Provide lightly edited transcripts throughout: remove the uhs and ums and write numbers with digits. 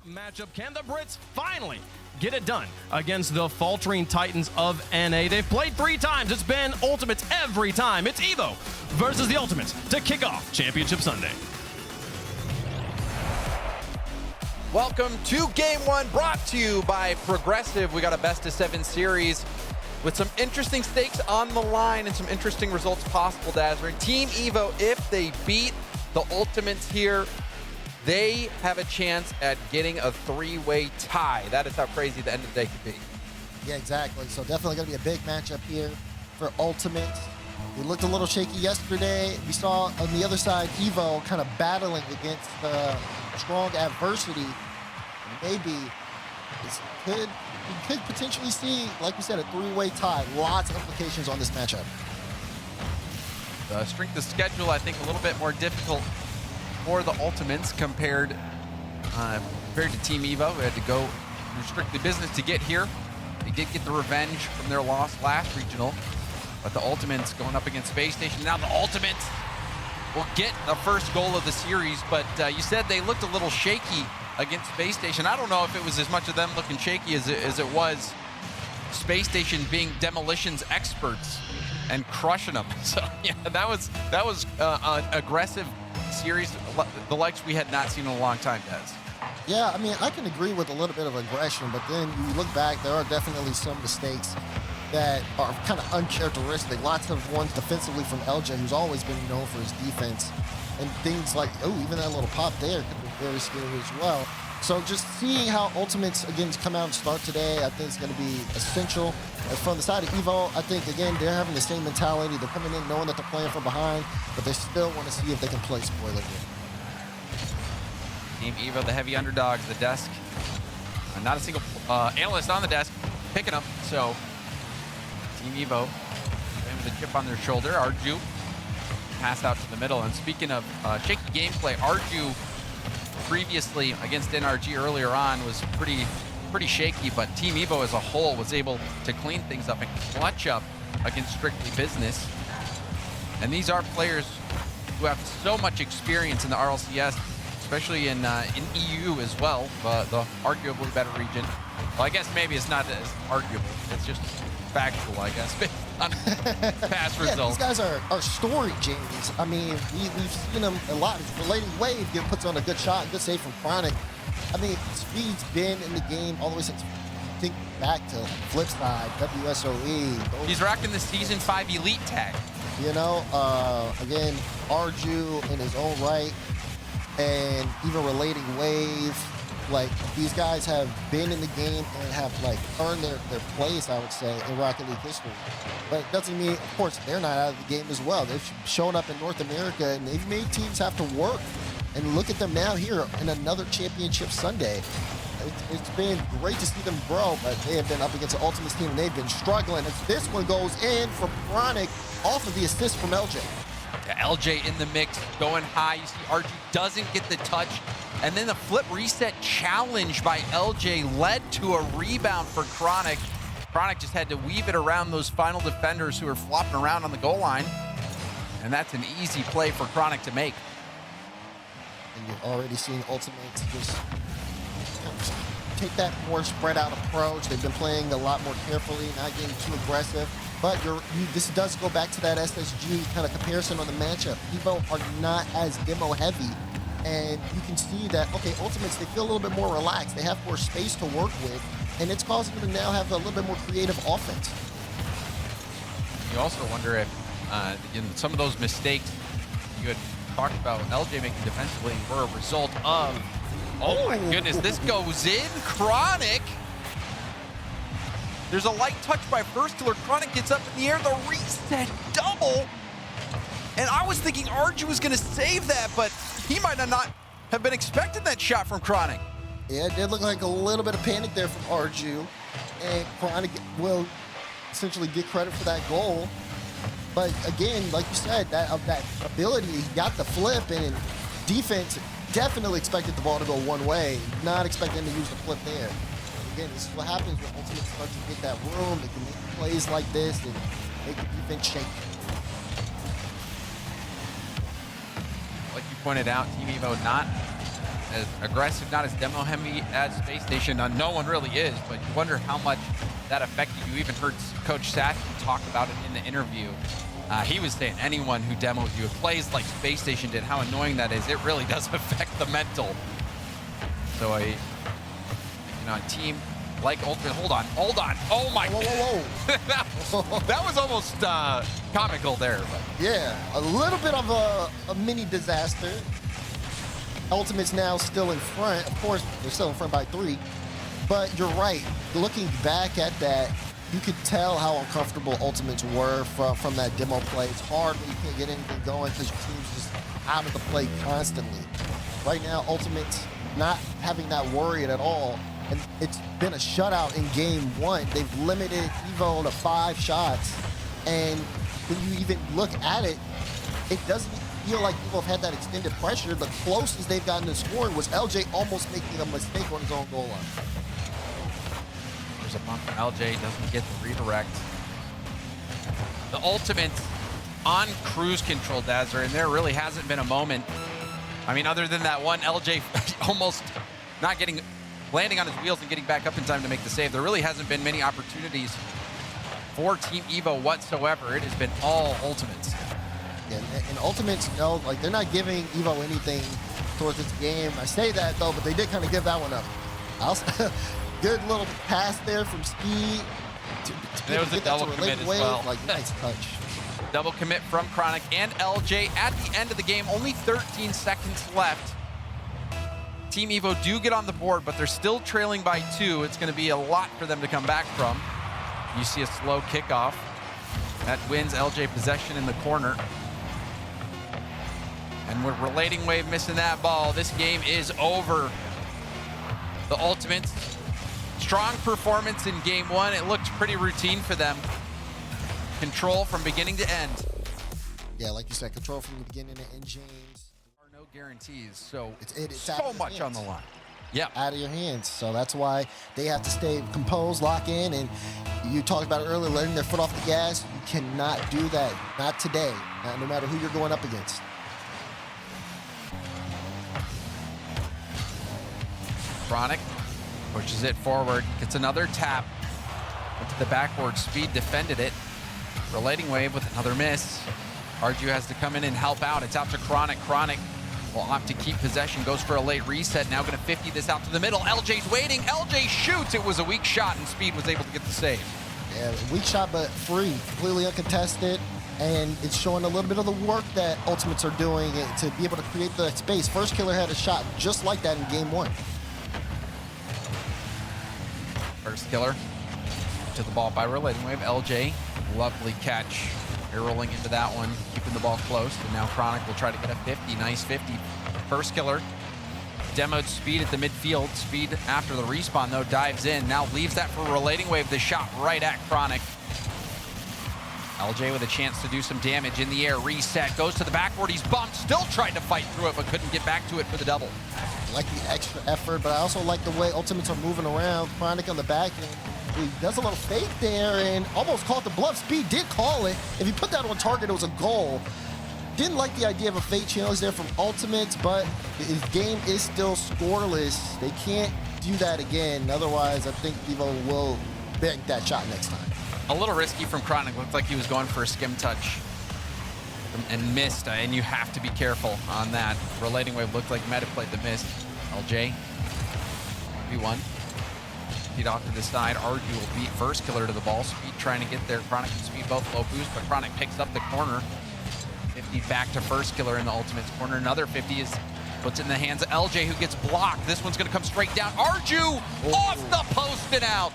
matchup. Can the Brits finally get it done against the faltering Titans of NA? They've played 3 times. It's been Ultimates every time. It's EVO versus the Ultimates to kick off Championship Sunday. Welcome to Game 1, brought to you by Progressive. We got a best-of-7 series with some interesting stakes on the line and some interesting results possible, Dazzler. Team EVO, if they beat the Ultimates here, they have a chance at getting a 3-way tie. That is how crazy the end of the day could be. Yeah, exactly. So definitely going to be a big matchup here for Ultimates. We looked a little shaky yesterday. We saw on the other side EVO kind of battling against strong adversity. Maybe we could potentially see, like we said, a 3-way tie. Lots of implications on this matchup. The strength of schedule, I think, a little bit more difficult for the Ultimates compared to Team EVO, who had to go through strictly business to get here. They did get the revenge from their loss last regional, but the Ultimates going up against Space Station. Now the Ultimates will get the first goal of the series, but you said they looked a little shaky against Space Station. I don't know if it was as much of them looking shaky as it was Space Station being demolitions experts and crushing them. So yeah, that was an aggressive series, the likes we had not seen in a long time, Des. Yeah, I mean, I can agree with a little bit of aggression, but then you look back, there are definitely some mistakes that are kind of uncharacteristic. Lots of ones defensively from LJ, who's always been known for his defense. And things like, oh, even that little pop there could be very scary as well. So just seeing how Ultimates, again, come out and start today, I think is going to be essential. And from the side of EVO, I think, again, they're having the same mentality. They're coming in knowing that they're playing from behind, but they still want to see if they can play spoiler here. Team EVO, the heavy underdogs, the desk. Not a single analyst on the desk picking them. So Team EVO, with a chip on their shoulder. Arju pass out to the middle. And speaking of shaky gameplay, Arju previously against NRG earlier on was pretty shaky, but Team EVO as a whole was able to clean things up and clutch up against strictly business. And these are players who have so much experience in the RLCS, especially in EU as well, the arguably better region. Well, I guess maybe it's not as arguable, it's just factual, I guess, based on past results. These guys are story genies. I mean, we've seen them a lot. Relating Wave puts on a good shot, good save from Chronic. I mean, Speed's been in the game all the way since, think back to Flipside, WSOE. He's rocking the Season 5 Elite tag. You know, again, Arju in his own right, and even Relating Wave. Like, these guys have been in the game and have, like, earned their place, I would say, in Rocket League history. But it doesn't mean, of course, they're not out of the game as well. They've shown up in North America, and they've made teams have to work. And look at them now here in another Championship Sunday. It's been great to see them grow, but they have been up against the Ultimates team, and they've been struggling. As this one goes in for Chronic off of the assist from LJ. Yeah, LJ in the mix, going high. You see RG doesn't get the touch. And then the flip reset challenge by LJ led to a rebound for Chronic. Chronic just had to weave it around those final defenders who are flopping around on the goal line. And that's an easy play for Chronic to make. And you've already seen Ultimates just take that more spread out approach. They've been playing a lot more carefully, not getting too aggressive. But this does go back to that SSG kind of comparison on the matchup. EVO are not as demo heavy. And you can see that, okay, Ultimates, they feel a little bit more relaxed. They have more space to work with, and it's causing them to now have a little bit more creative offense. You also wonder if in some of those mistakes you had talked about LJ making defensively were a result of, oh my goodness, this goes in, Chronic. There's a light touch by First Killer. Chronic gets up in the air, the reset double. And I was thinking Arju was going to save that, but he might not have been expecting that shot from Chronic. Yeah, it did look like a little bit of panic there from Arju, and Chronic will essentially get credit for that goal. But again, like you said, that ability, he got the flip, and defense definitely expected the ball to go one way, not expecting to use the flip there. Again, this is what happens when Ultimate starts to get that room. They can make plays like this and make the defense shake. Like you pointed out, Team EVO not as aggressive, not as demo heavy as Space Station. No one really is, but you wonder how much that affected you. Even heard Coach Satin talk about it in the interview. He was saying anyone who demos you, plays like Space Station did, how annoying that is. It really does affect the mental. So a team like Ultimate, hold on. Oh my, Whoa. that was almost comical there. But. Yeah, a little bit of a mini disaster. Ultimate's now still in front. Of course, they're still in front by 3. But you're right. Looking back at that, you could tell how uncomfortable Ultimates were from that demo play. It's hard when you can't get anything going because your team's just out of the play constantly. Right now, Ultimate's not having that worry at all. And it's been a shutout in game 1. They've limited EVO to 5 shots. And when you even look at it, it doesn't feel like EVO have had that extended pressure. The closest they've gotten to scoring was LJ almost making a mistake on his own goal line. There's a bump. LJ doesn't get the redirect. The Ultimate on cruise control, Dazzler, and there really hasn't been a moment. I mean, other than that one LJ almost not landing on his wheels and getting back up in time to make the save. There really hasn't been many opportunities for Team EVO whatsoever. It has been all Ultimates. Yeah, and Ultimates, like they're not giving EVO anything towards this game. I say that though, but they did kind of give that one up. Good little pass there from Speed. There was a double commit as well. Like, nice touch. Double commit from Chronic and LJ at the end of the game. Only 13 seconds left. Team EVO do get on the board, but they're still trailing by 2. It's going to be a lot for them to come back from. You see a slow kickoff. That wins LJ possession in the corner. And with Relating Wave missing that ball, this game is over. The Ultimates, strong performance in game 1. It looked pretty routine for them. Control from beginning to end. Yeah, like you said, control from the beginning to end, James. There are no guarantees, so it's so much on the line. Yeah, out of your hands. So that's why they have to stay composed, lock in, and you talked about it earlier, letting their foot off the gas. You cannot do that. Not today. No matter who you're going up against. Chronic pushes it forward, gets another tap. Went to the backboard, Speed defended it. Relating Wave with another miss. Arju has to come in and help out. It's out to Chronic. Chronic will opt to keep possession, goes for a late reset. Now going to 50 this out to the middle. LJ's waiting. LJ shoots. It was a weak shot, and Speed was able to get the save. Yeah, weak shot, but free, completely uncontested. And it's showing a little bit of the work that Ultimates are doing to be able to create the space. First Killer had a shot just like that in game 1. First Killer to the ball by Relating Wave. LJ, lovely catch. Air rolling into that one, keeping the ball close. And now Chronic will try to get a 50. Nice 50. First Killer demoed Speed at the midfield. Speed after the respawn though dives in. Now leaves that for Relating Wave. The shot right at Chronic. LJ with a chance to do some damage in the air. Reset, goes to the backboard. He's bumped, still tried to fight through it, but couldn't get back to it for the double. I like the extra effort, but I also like the way Ultimates are moving around. Chronic on the back end. He does a little fake there and almost caught the bluff. Speed did call it. If he put that on target, it was a goal. Didn't like the idea of a fake challenge there from Ultimates, but his game is still scoreless. They can't do that again. Otherwise, I think EVO will bank that shot next time. A little risky from Chronic. Looked like he was going for a skim touch and missed, and you have to be careful on that. Relating Wave looked like he might have played the miss. LJ, V1. Feed off to the side. Arju will beat First Killer to the ball. Speed trying to get there. Chronic and Speed both low boost, but Chronic picks up the corner. 50 back to First Killer in the Ultimate's corner. Another 50 puts it in the hands of LJ, who gets blocked. This one's going to come straight down. Arju off the post and out.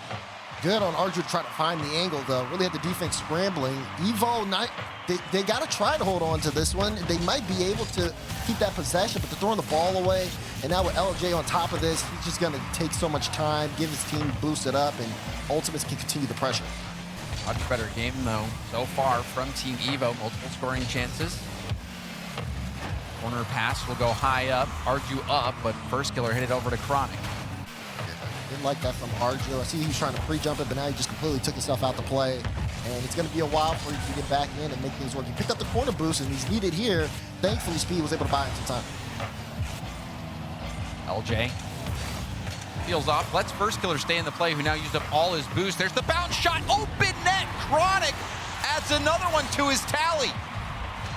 Good on Arju to try to find the angle, though. Really had the defense scrambling. EVO, they got to try to hold on to this one. They might be able to keep that possession, but they're throwing the ball away. And now with LJ on top of this, he's just going to take so much time, give his team boost it up, and Ultimates can continue the pressure. Much better game, though, so far from Team EVO. Multiple scoring chances. Corner pass will go high up. Arju up, but First Killer hit it over to Chronic. Didn't like that from Arju. I see he was trying to pre-jump it, but now he just completely took himself out the play. And it's going to be a while for him to get back in and make things work. He picked up the corner boost, and he's needed here. Thankfully, Speed was able to buy him some time. LJ peels off, lets first killer stay in the play, who now used up all his boost. There's the bounce shot, open net. Chronic adds another one to his tally.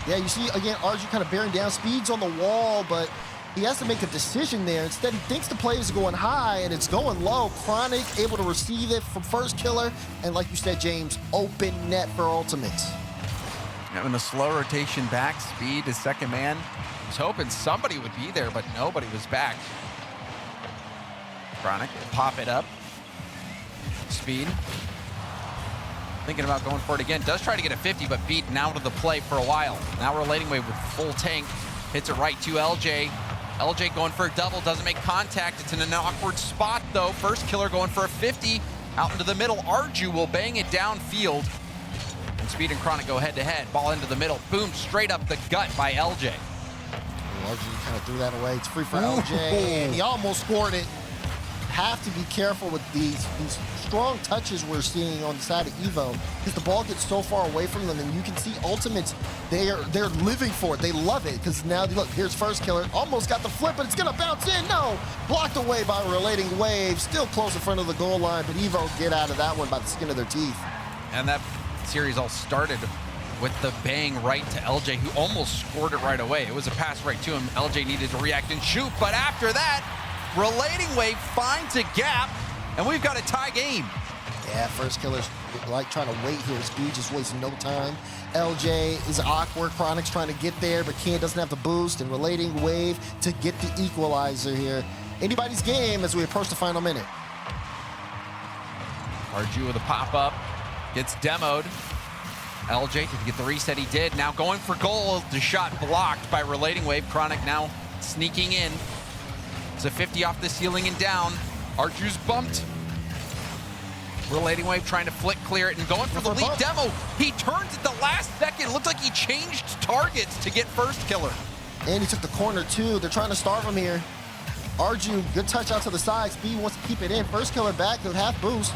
Yeah, you see, again, RG kind of bearing down. Speed's on the wall, but he has to make a decision there. Instead, he thinks the play is going high, and it's going low. Chronic able to receive it from first killer, and like you said, James, open net for ultimates. Having a slow rotation back, Speed is second man. Was hoping somebody would be there, but nobody was back. Chronic will pop it up. Speed thinking about going for it again. Does try to get a 50, but beaten out of the play for a while. Now Relating Wave with full tank. Hits it right to LJ. LJ going for a double, doesn't make contact. It's in an awkward spot though. First killer going for a 50. Out into the middle. Arju will bang it downfield. And Speed and Chronic go head to head. Ball into the middle. Boom, straight up the gut by LJ. RG kind of threw that away. It's free for LJ, and he almost scored it. Have to be careful with these strong touches we're seeing on the side of EVO, because the ball gets so far away from them, and you can see ultimates, they're living for it. They love it, because now look, here's first killer, almost got the flip, but it's gonna bounce in. No, blocked away by Relating Wave, still close in front of the goal line, but EVO get out of that one by the skin of their teeth. And that series all started with the bang right to LJ, who almost scored it right away. It was a pass right to him. LJ needed to react and shoot, but after that, Relating Wave finds a gap, and we've got a tie game. Yeah, first killer's like trying to wait here. Speed just wasting no time. LJ is awkward. Chronic's trying to get there, but doesn't have the boost, and Relating Wave to get the equalizer here. Anybody's game as we approach the final minute. RG with a pop-up, gets demoed. LJ, did he get the reset? He did. Now going for goal, the shot blocked by Relating Wave. Chronic now sneaking in. It's a 50 off the ceiling and down. Arju's bumped. Relating Wave trying to flick clear it and going for the lead demo. He turns at the last second. It looked like he changed targets to get first killer. And he took the corner too. They're trying to starve him here. Arju, good touch out to the side. Speed wants to keep it in. First killer back with half boost.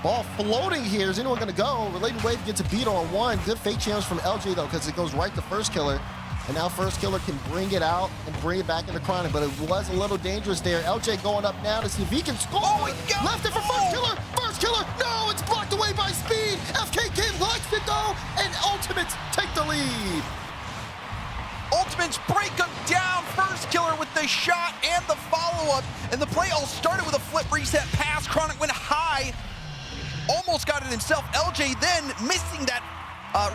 Ball floating here. Is anyone gonna go? Relating Wave gets a beat on one. Good fake challenge from LJ though, because it goes right to first killer. And now first killer can bring it out and bring it back into Chronic, but it was a little dangerous there. LJ going up now to see if he can score. Oh, he got left it for first killer. First killer, no, it's blocked away by Speed. FKK likes it though, and Ultimates take the lead. Ultimates break him down. First killer with the shot and the follow-up. And the play all started with a flip reset pass. Chronic went high, almost got it himself. LJ then missing that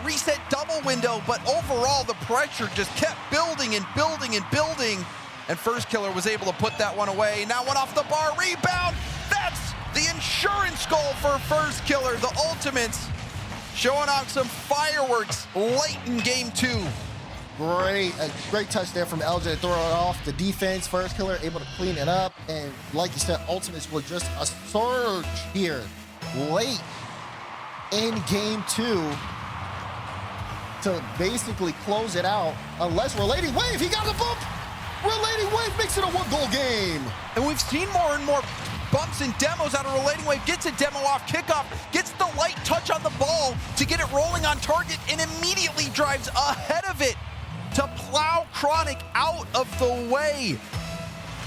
reset double window, but overall the pressure just kept building and building and building, and first killer was able to put that one away. Now one off the bar, rebound. That's the insurance goal for first killer. The Ultimates showing off some fireworks late in game two. Great touch there from LJ to throw it off the defense. First killer able to clean it up, and like you said, Ultimates were just a surge here late in game two to basically close it out, unless Relating Wave, he got a bump. Relating Wave makes it a one-goal game. And we've seen more and more bumps and demos out of Relating Wave. Gets a demo off kickoff, gets the light touch on the ball to get it rolling on target, and immediately drives ahead of it to plow Chronic out of the way.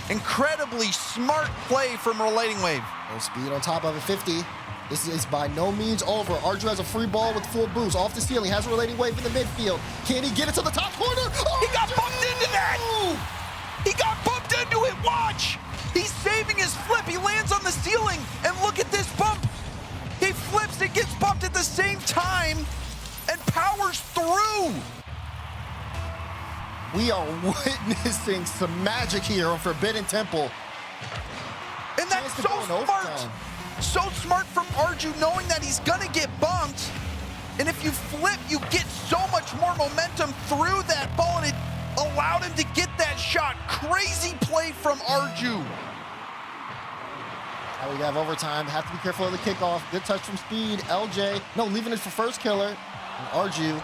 Incredibly smart play from Relating Wave. No Speed on top of it, 50. This is by no means over. Arju has a free ball with full boost. Off the ceiling, has a Relating Wave in the midfield. Can he get it to the top corner? Oh, he got bumped into that! He got bumped into it, watch! He's saving his flip, he lands on the ceiling, and look at this bump. He flips and gets bumped at the same time, and powers through. We are witnessing some magic here on Forbidden Temple. And that's so smart. So smart from Arju, knowing that he's gonna get bumped. And if you flip, you get so much more momentum through that ball, and it allowed him to get that shot. Crazy play from Arju. Now we have overtime. Have to be careful of the kickoff. Good touch from Speed. LJ, no, leaving it for first killer. And Arju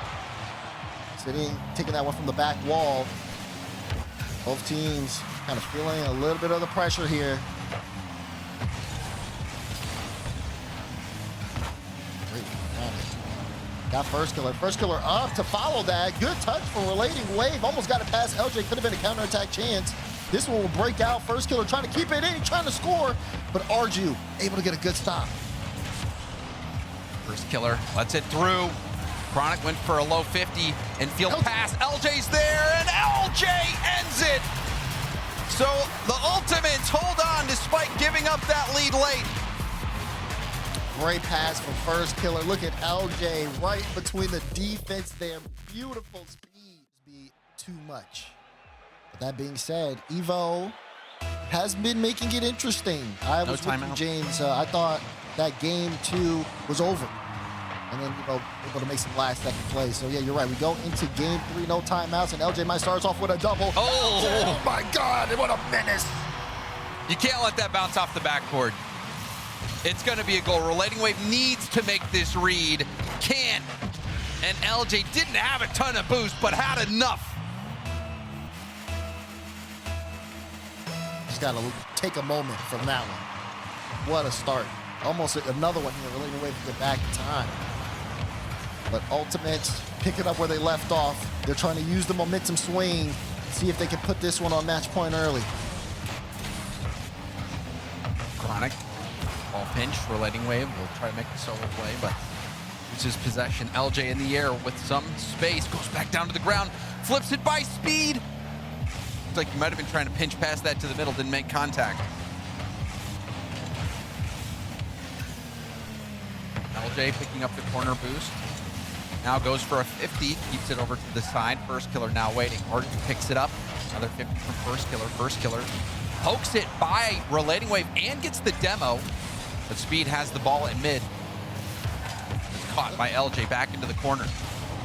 sitting, taking that one from the back wall. Both teams kind of feeling a little bit of the pressure here. Got first killer. First killer up to follow that. Good touch from Relating Wave. Almost got it past LJ. Could have been a counterattack chance. This one will break out. First killer trying to keep it in, trying to score, but Arju able to get a good stop. First killer lets it through. Chronic went for a low 50 and field pass. LJ's there, and LJ ends it. So the Ultimates hold on despite giving up that lead late. Great pass from first killer. Look at LJ right between the defense there. Beautiful speed. Be too much. But that being said, EVO has been making it interesting. I was with you, James. I thought that game 2 was over. And then, able to make some last-second plays. So, yeah, you're right. We go into game 3, no timeouts, and LJ might start off with a double. Oh my God, what a menace. You can't let that bounce off the backboard. It's going to be a goal. Relating Wave needs to make this read. Can't. And LJ didn't have a ton of boost, but had enough. Just got to take a moment from that one. What a start. Almost another one here. Relating Wave to get back in time. But Ultimates pick it up where they left off. They're trying to use the momentum swing, see if they can put this one on match point early. Chronic, ball pinch, Relating Wave will try to make the solo play, but loses possession. LJ in the air with some space, goes back down to the ground, flips it by speed. Looks like he might have been trying to pinch past that to the middle, didn't make contact. LJ picking up the corner boost. Now goes for a 50, keeps it over to the side. First killer now waiting. Arju picks it up. Another 50 from first killer. First killer pokes it by Relating Wave and gets the demo. But Speed has the ball at mid. It's caught by LJ back into the corner.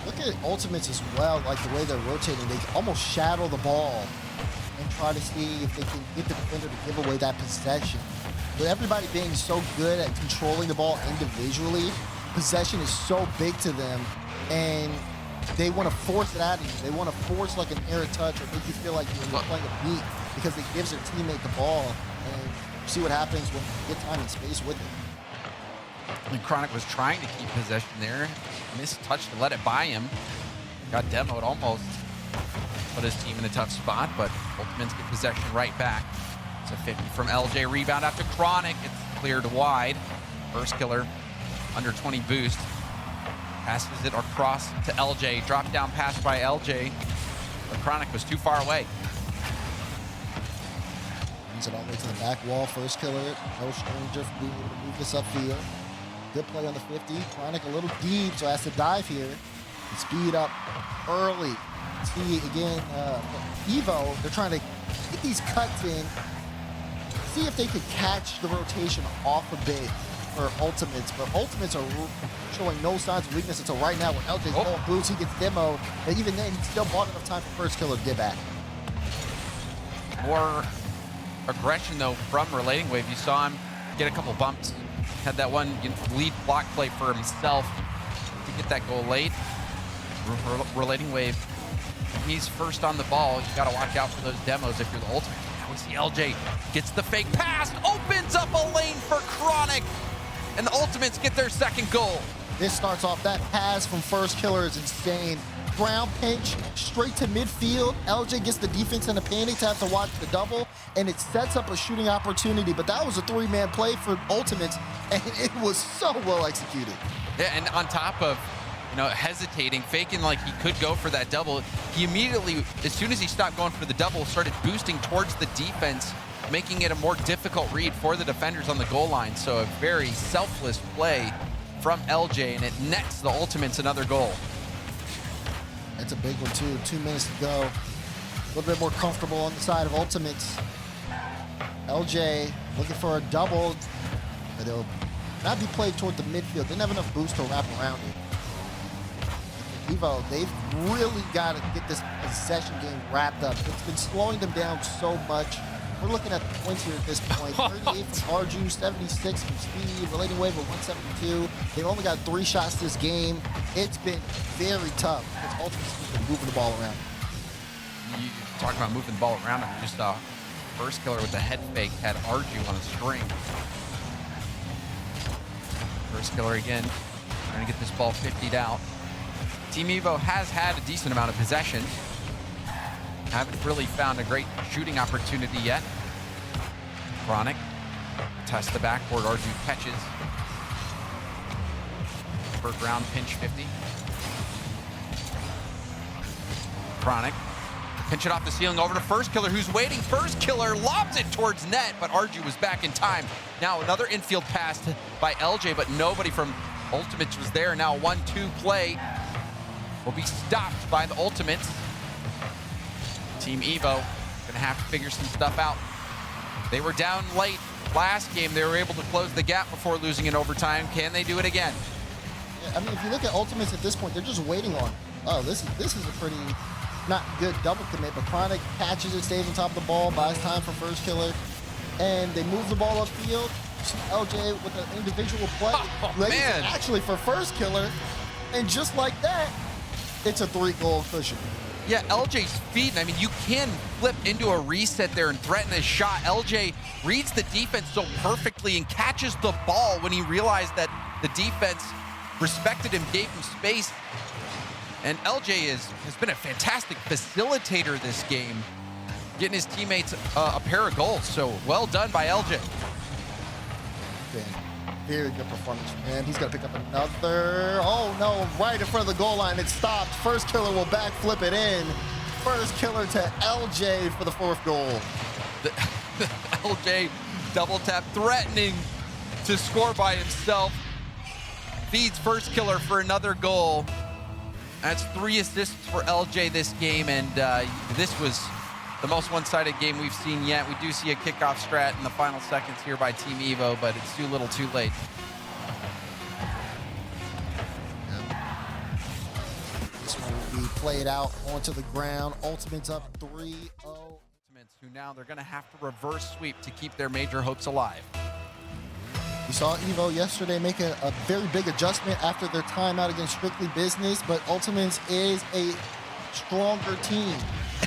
Look at Ultimates as well, like the way they're rotating. They almost shadow the ball and try to see if they can get the defender to give away that possession. With everybody being so good at controlling the ball individually, possession is so big to them, and they want to force it out of you. They want to force like an air touch or make you feel like you're playing a beat because it gives their teammate the ball, and you see what happens when you get time and space with it. And Chronic was trying to keep possession there. Missed touch to let it by him. Got demoed almost. Put his team in a tough spot, but Ultimates get possession right back. It's a 50 from LJ. Rebound after Chronic. It's cleared wide. First killer, under 20 boost. Passes it across to LJ. Drop down pass by LJ. But Chronic was too far away. Brings it all the way to the back wall. First killer, no stranger for being able to move this upfield. Good play on the 50. Chronic a little deep, so has to dive here. And speed up early. See, again, EVO, they're trying to get these cuts in. See if they could catch the rotation off a bit for Ultimates, but Ultimates are showing no signs of weakness until right now when LJ's ball boots, he gets demoed, and even then, he still bought enough time for first killer to get back. More aggression, though, from Relating Wave. You saw him get a couple bumps. Had that one lead block play for himself to get that goal late. Relating Wave, when he's first on the ball, you got to watch out for those demos if you're the Ultimate. Now we see LJ gets the fake pass, opens up a lane for Chronic, and the Ultimates get their second goal. This starts off, that pass from first killer is insane. Ground pinch, straight to midfield. LJ gets the defense in a panic to have to watch the double, and it sets up a shooting opportunity. But that was a three-man play for Ultimates, and it was so well executed. Yeah, and on top of, hesitating, faking like he could go for that double, he immediately, as soon as he stopped going for the double, started boosting towards the defense, making it a more difficult read for the defenders on the goal line. So a very selfless play from LJ, and it nets the Ultimates another goal. That's a big one, too. 2 minutes to go. A little bit more comfortable on the side of Ultimates. LJ looking for a double, but it'll not be played toward the midfield. Didn't have enough boost to wrap around it. EVO, they've really got to get this possession game wrapped up. It's been slowing them down so much. We're looking at the points here at this point. 38 from Arju, 76 from Speed, Relating Wave with 172. They've only got 3 shots this game. It's been very tough because Ultimate's been moving the ball around. You talking about moving the ball around, I just saw first killer with the head fake had Arju on a string. First killer again, trying to get this ball 50'd out. Team EVO has had a decent amount of possession. haven't really found a great shooting opportunity yet. Chronic tests the backboard. RG catches. First round pinch 50. Chronic. Pinch it off the ceiling over to First Killer, who's waiting. First Killer lobs it towards net, but RG was back in time. Now another infield pass by LJ, but nobody from Ultimates was there. Now a 1-2 play will be stopped by the Ultimates. Team EVO gonna have to figure some stuff out. They were down late last game. They were able to close the gap before losing in overtime. Can they do it again? Yeah, I mean, if you look at Ultimates at this point, they're just waiting on, oh, this is a pretty not good double commit, but Chronic catches it, stays on top of the ball, buys time for First Killer, and they move the ball upfield. LJ with an individual play, man. Actually for First Killer, and just like that, it's a 3-goal cushion. Yeah, LJ's feeding. I mean, you can flip into a reset there and threaten this shot. LJ reads the defense so perfectly and catches the ball when he realized that the defense respected him, gave him space. And LJ has been a fantastic facilitator this game, getting his teammates a pair of goals. So well done by LJ. Very good performance from him. He's got to pick up another. Oh no, right in front of the goal line. It stopped. First Killer will back flip it in. First Killer to LJ for the 4th goal. The LJ double tap, threatening to score by himself. Feeds First Killer for another goal. That's 3 assists for LJ this game, and this was the most one-sided game we've seen yet. We do see a kickoff strat in the final seconds here by Team EVO, but it's too little too late. This one will be played out onto the ground. Ultimates up 3-0. Ultimates, who now they're gonna have to reverse sweep to keep their major hopes alive. We saw EVO yesterday make a very big adjustment after their timeout against Strictly Business, but Ultimates is a stronger team.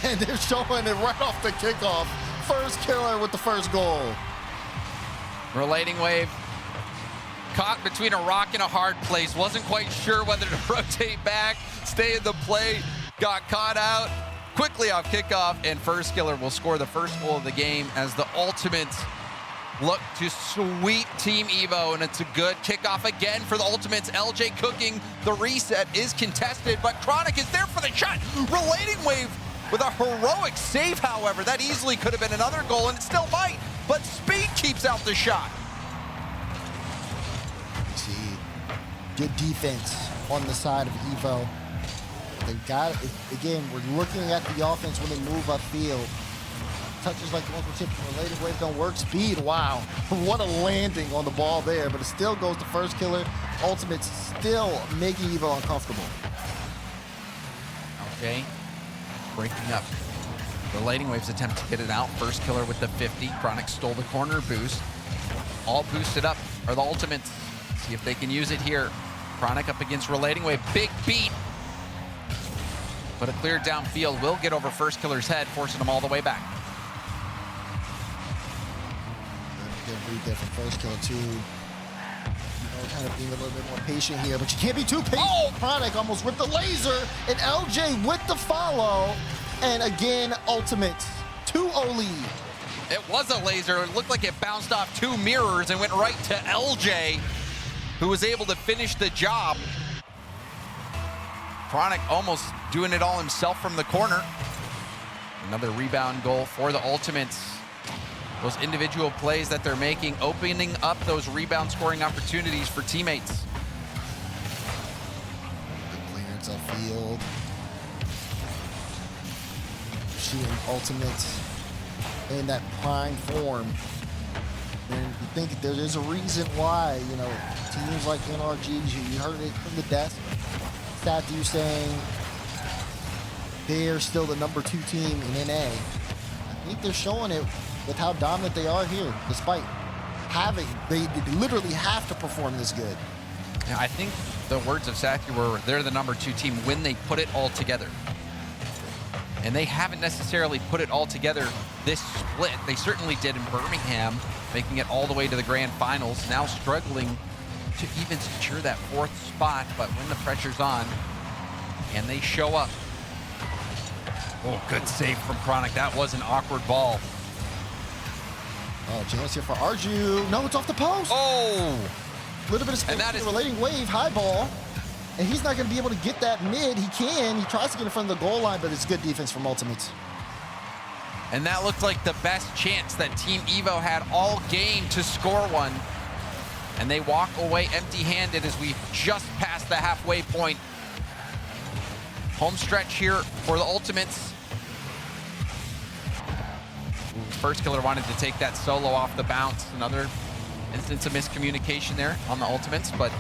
And they're showing it right off the kickoff. First Killer with the 1st goal. Relating wave. Caught between a rock and a hard place. Wasn't quite sure whether to rotate back, stay in the play. Got caught out. Quickly off kickoff, and First Killer will score the 1st goal of the game as the Ultimates look to sweep Team EVO, and it's a good kickoff again for the Ultimates. LJ cooking. The reset is contested, but Chronic is there for the shot. Relating wave with a heroic save, however. That easily could have been another goal, and it still might, but Speed keeps out the shot. You see good defense on the side of EVO. They've got, again, we're looking at the offense when they move upfield. Touches like the one from Chip, related wave don't work. Speed, wow. What a landing on the ball there, but it still goes to First Killer. Ultimates still making EVO uncomfortable. Okay. Breaking up. Relating waves attempt to get it out. First Killer with the 50. Chronic stole the corner boost. All boosted up are the Ultimates. See if they can use it here. Chronic up against Relating wave. Big beat. But a clear downfield will get over First Killer's head, forcing him all the way back. Good read there from First Killer too. Kind of being a little bit more patient here, but you can't be too patient. Oh! Chronic almost with the laser, and LJ with the follow. And again, Ultimates, 2-0 lead. It was a laser. It looked like it bounced off 2 mirrors and went right to LJ, who was able to finish the job. Chronic almost doing it all himself from the corner. Another rebound goal for the Ultimates. Those individual plays that they're making, opening up those rebound scoring opportunities for teammates. Good clearance upfield. Shooting Ultimates in that prime form. And you think there is a reason why, you know, teams like NRGs, you heard it from the desk. Statue saying they're still the #2 team in NA. I think they're showing it with how dominant they are here, despite having, they literally have to perform this good. Yeah, I think the words of Saki were they're the #2 team when they put it all together. And they haven't necessarily put it all together this split. They certainly did in Birmingham, making it all the way to the grand finals, now struggling to even secure that 4th spot, but when the pressure's on and they show up, Oh, good save from Chronic. That was an awkward ball. Oh, chance here for Arju. No, it's off the post. Oh! A little bit of space. And that is relating wave, high ball. And he's not going to be able to get that mid. He can. He tries to get in front of the goal line, but it's good defense from Ultimates. And that looked like the best chance that Team EVO had all game to score one. And they walk away empty-handed as we just passed the halfway point. Home stretch here for the Ultimates. First Killer wanted to take that solo off the bounce. Another instance of miscommunication there on the Ultimates, but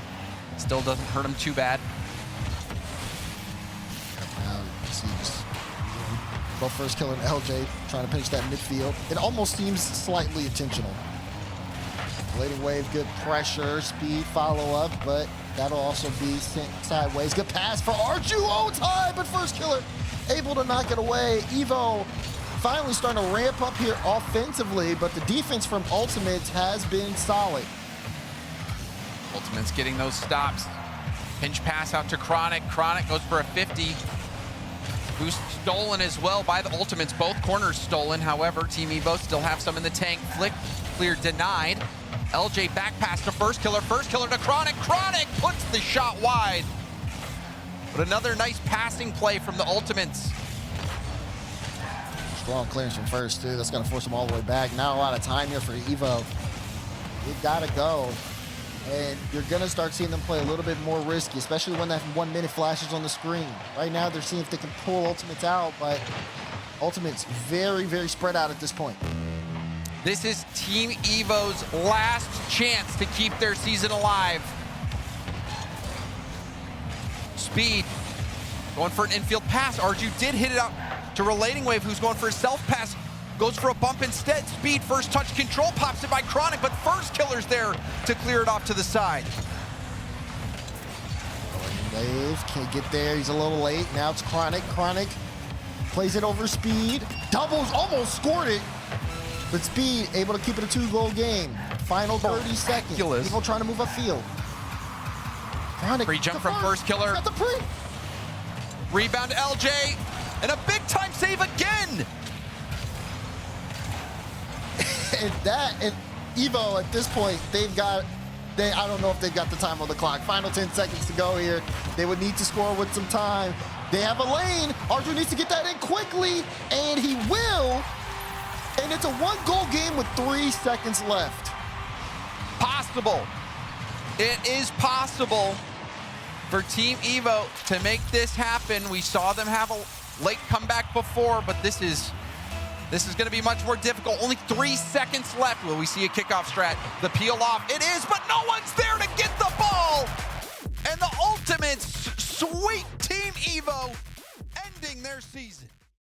still doesn't hurt him too bad. Now you see just both First Killer and LJ trying to pinch that midfield. It almost seems slightly intentional. Blading wave, good pressure, speed, follow up, but that'll also be sent sideways. Good pass for Arju. Oh, it's high, but First Killer able to knock it away. EVO finally starting to ramp up here offensively, but the defense from Ultimates has been solid. Ultimates getting those stops. Pinch pass out to Chronic. Chronic goes for a 50. Who's stolen as well by the Ultimates. Both corners stolen. However, Team EVO still have some in the tank. Flick clear denied. LJ back pass to First Killer. First Killer to Chronic. Chronic puts the shot wide. But another nice passing play from the Ultimates. Strong clearance from First, too. That's going to force him all the way back. Not a lot of time here for EVO. You got to go. And you're going to start seeing them play a little bit more risky, especially when that 1 minute flashes on the screen. Right now, they're seeing if they can pull Ultimates out, but Ultimates very, very spread out at this point. This is Team EVO's last chance to keep their season alive. Speed going for an infield pass. Arju did hit it out to Relating Wave, who's going for a self pass. Goes for a bump instead. Speed, first touch control, pops it by Chronic, but First Killer's there to clear it off to the side. Wave can't get there. He's a little late. Now it's Chronic. Chronic plays it over Speed. Doubles, almost scored it. But Speed able to keep it a 2-goal game. Final 30 seconds. EVO trying to move upfield. Chronic. Free jump from First Killer. Got the pre. Rebound to LJ. And a big time save again. And EVO at this point, I don't know if they've got the time on the clock. Final 10 seconds to go here. They would need to score with some time. They have a lane. Arju needs to get that in quickly, and he will. And it's a 1-goal game with 3 seconds left. Possible. It is possible for Team EVO to make this happen. We saw them have a late comeback before, but this is going to be much more difficult. Only 3 seconds left. Will we see a kickoff strat? The peel off. It is, but no one's there to get the ball. And the Ultimates sweep Team EVO, ending their season.